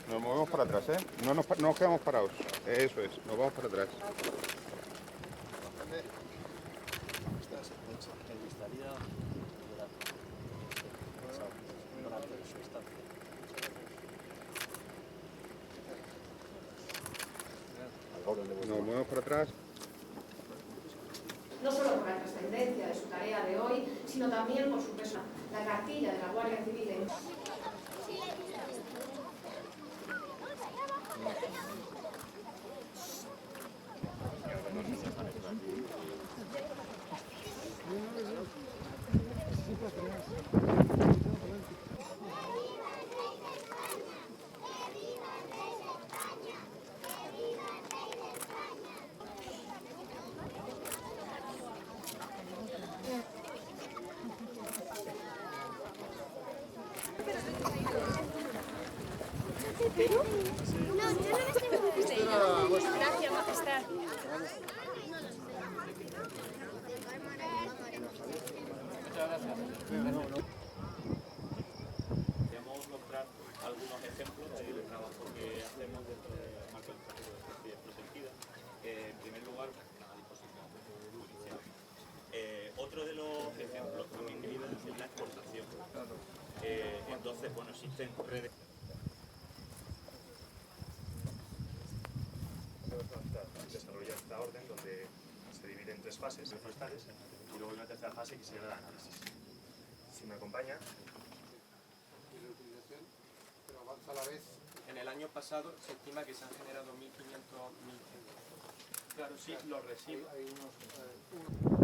Nos movemos para atrás, ¿eh? No nos quedamos parados. Eso es, nos vamos para atrás. Nos movemos para atrás. No solo por la trascendencia de su tarea de hoy, sino también por su persona. La cartilla de la Guardia Civil en... ¿Pero? No, yo no estoy muy Gracias, majestad. Queremos mostrar algunos ejemplos del trabajo que hacemos dentro del marco del tráfico de especies protegidas. En primer lugar, a disposición judicial. Otro de los ejemplos también queridos es la exportación. Entonces, bueno, existen redes. Desarrolla esta orden donde se divide en 3 fases forestales y luego hay una tercera fase que sería la análisis. Si me acompaña. Y la utilización, pero avanza a la vez. En el año pasado se estima que se han generado 1.500. Claro, sí, los residuos. Hay unos...